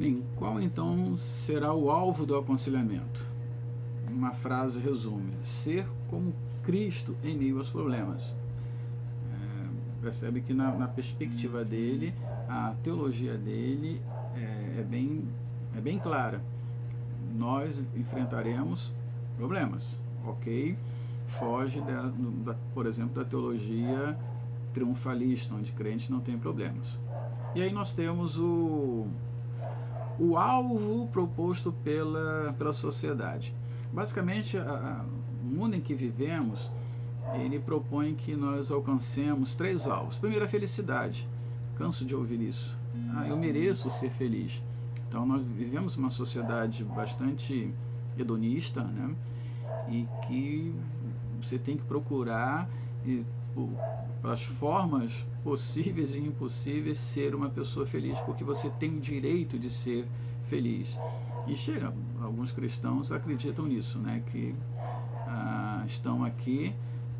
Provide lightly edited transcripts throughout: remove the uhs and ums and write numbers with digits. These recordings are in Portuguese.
Bem, qual então será o alvo do aconselhamento? Uma frase resume: ser como Cristo em meio aos problemas. Percebe que na perspectiva dele, a teologia dele é bem clara. Nós enfrentaremos problemas, ok? Foge, por exemplo, da teologia triunfalista, onde crente não tem problemas. E aí nós temos o alvo proposto pela sociedade. Basicamente, o mundo em que vivemos, ele propõe que nós alcancemos 3 alvos. Primeiro, a felicidade. Canso de ouvir isso. Eu mereço ser feliz. Então, nós vivemos uma sociedade bastante hedonista, né? E que você tem que procurar, pelas formas possíveis e impossíveis, ser uma pessoa feliz, porque você tem o direito de ser feliz. E alguns cristãos acreditam nisso, né? Que estão aqui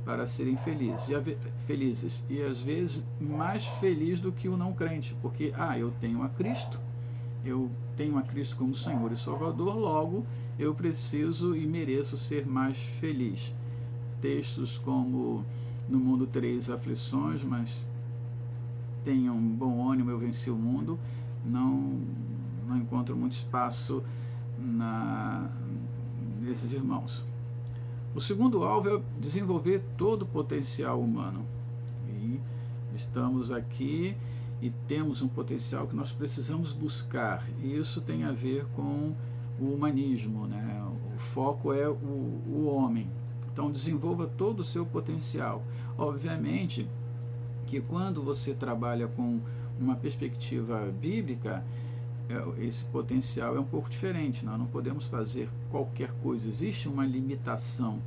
para serem felizes, e às vezes mais feliz do que o não crente, porque eu tenho a Cristo como Senhor e Salvador, logo eu preciso e mereço ser mais feliz. Textos como: no mundo tereis aflições, mas tenham bom ânimo, eu venci o mundo, não encontro muito espaço nesses irmãos. O segundo alvo é desenvolver todo o potencial humano. E estamos aqui e temos um potencial que nós precisamos buscar. E isso tem a ver com o humanismo, né? O foco é o homem. Então, desenvolva todo o seu potencial. Obviamente que quando você trabalha com uma perspectiva bíblica, esse potencial é um pouco diferente. Nós não podemos fazer qualquer coisa. Existe uma limitação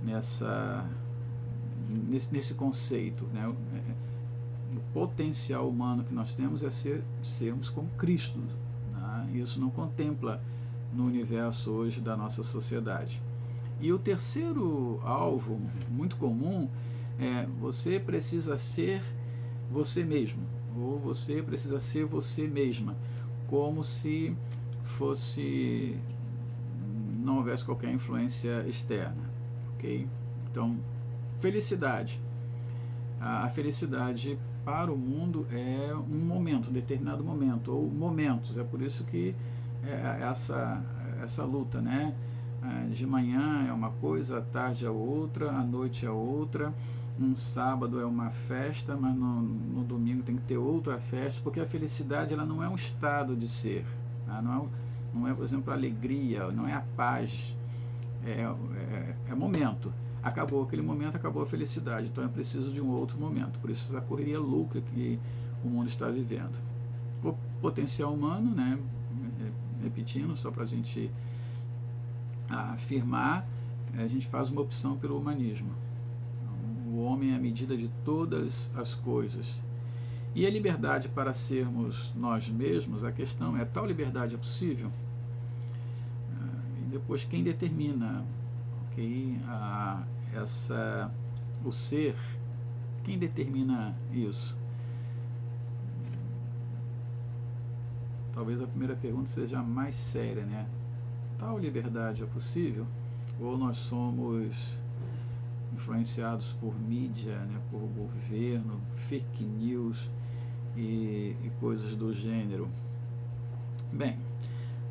nesse conceito, né? O potencial humano que nós temos é sermos como Cristo, né? Isso não contempla no universo hoje da nossa sociedade. E o terceiro alvo, muito comum, é: você precisa ser você mesmo, ou você precisa ser você mesma, como se não houvesse qualquer influência externa, ok? Então, felicidade. A felicidade para o mundo é um momento, um determinado momento, ou momentos. É por isso que essa luta, né? De manhã é uma coisa, à tarde é outra, à noite é outra. Um sábado é uma festa, mas no domingo tem que ter outra festa, porque a felicidade, ela não é um estado de ser, tá? Não é, por exemplo, a alegria, não é a paz, é momento. Acabou aquele momento, acabou a felicidade, então é preciso de um outro momento. Por isso essa correria louca que o mundo está vivendo. O potencial humano, né? Repetindo, só para a gente afirmar, a gente faz uma opção pelo humanismo. O homem é a medida de todas as coisas. E a liberdade para sermos nós mesmos, a questão é: tal liberdade é possível? E depois, quem determina, ok, o ser, quem determina isso? Talvez a primeira pergunta seja a mais séria, né? Tal liberdade é possível? Ou nós somos influenciados por mídia, né, por governo, fake news e coisas do gênero? Bem,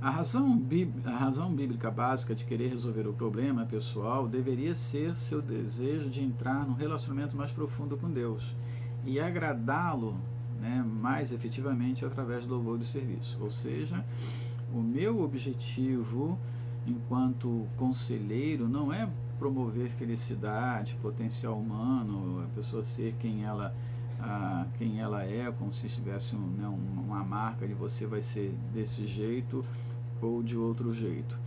a razão bíblica básica de querer resolver o problema pessoal deveria ser seu desejo de entrar num relacionamento mais profundo com Deus e agradá-lo, né, mais efetivamente através do louvor e do serviço. Ou seja, o meu objetivo enquanto conselheiro não é promover felicidade, potencial humano, a pessoa ser quem ela é, como se estivesse uma marca de você vai ser desse jeito ou de outro jeito.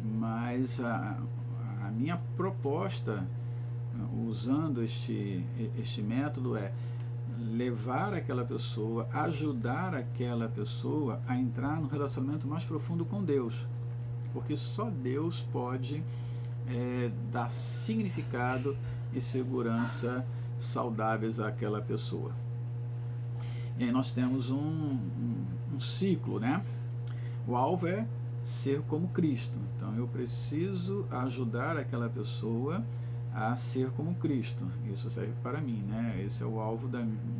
Mas a minha proposta, usando este método, é levar aquela pessoa, ajudar aquela pessoa a entrar no relacionamento mais profundo com Deus, porque só Deus pode dar significado e segurança saudáveis àquela pessoa. E aí nós temos um ciclo, né? O alvo é ser como Cristo. Então eu preciso ajudar aquela pessoa a ser como Cristo. Isso serve para mim, né? Esse é o alvo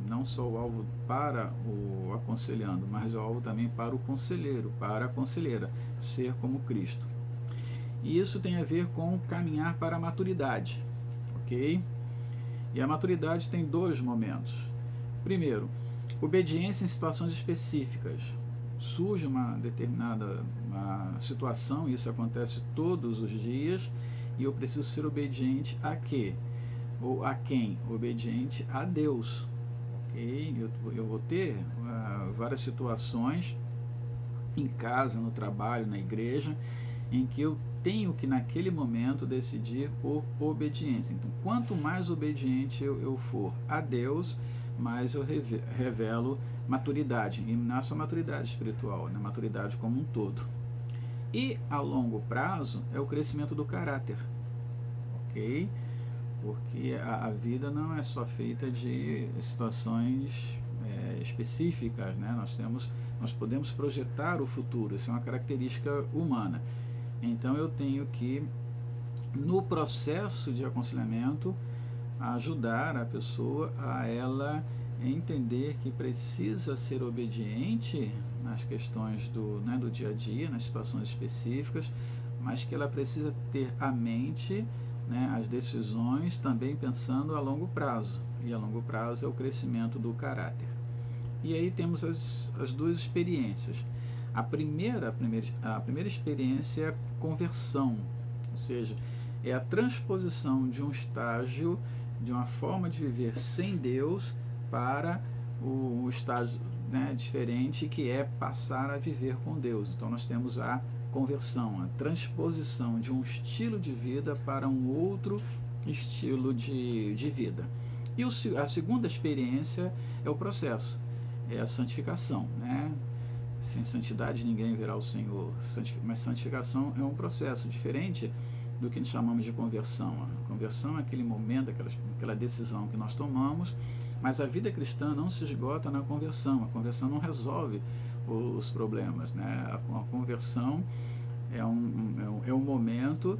não só o alvo para o aconselhando, mas o alvo também para o conselheiro, para a conselheira, ser como Cristo. E isso tem a ver com caminhar para a maturidade, ok? E a maturidade tem dois momentos. Primeiro, obediência em situações específicas. Surge uma determinada situação, isso acontece todos os dias, e eu preciso ser obediente a quê? Ou a quem? Obediente a Deus. Ok? Eu vou ter várias situações em casa, no trabalho, na igreja, em que eu tenho que naquele momento decidir por obediência. Então, quanto mais obediente eu for a Deus, mais eu revelo maturidade, e não só maturidade espiritual, né? Maturidade como um todo. E a longo prazo é o crescimento do caráter, ok? Porque a vida não é só feita de situações específicas, né? Nós podemos projetar o futuro, isso é uma característica humana. Então eu tenho que, no processo de aconselhamento, ajudar a pessoa a ela entender que precisa ser obediente nas questões do dia a dia, nas situações específicas, mas que ela precisa ter a mente, né, as decisões também pensando a longo prazo, e a longo prazo é o crescimento do caráter. E aí temos as duas experiências. A primeira experiência é a conversão, ou seja, é a transposição de um estágio, de uma forma de viver sem Deus, para o estágio, né, diferente, que é passar a viver com Deus. Então nós temos a conversão, a transposição de um estilo de vida para um outro estilo de vida. E a segunda experiência é o processo, é a santificação, né? Sem santidade ninguém verá o Senhor. Mas santificação é um processo diferente do que nós chamamos de conversão. A conversão é aquele momento, aquela decisão que nós tomamos, mas a vida cristã não se esgota na conversão. A conversão não resolve os problemas, né? A conversão é um momento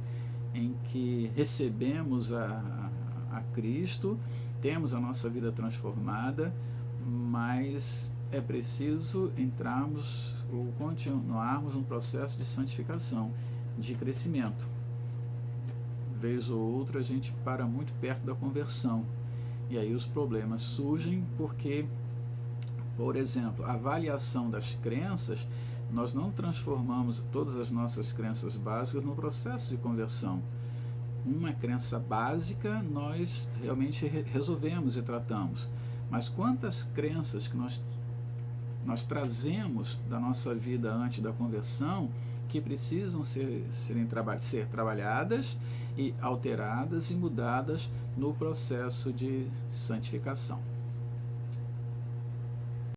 em que recebemos a Cristo, temos a nossa vida transformada, mas é preciso entrarmos ou continuarmos um processo de santificação, de crescimento. Vez ou outra a gente para muito perto da conversão, e aí os problemas surgem porque, por exemplo, a avaliação das crenças, nós não transformamos todas as nossas crenças básicas no processo de conversão. Uma crença básica nós realmente resolvemos e tratamos, mas quantas crenças que nós trazemos da nossa vida antes da conversão, que precisam ser trabalhadas e alteradas e mudadas no processo de santificação.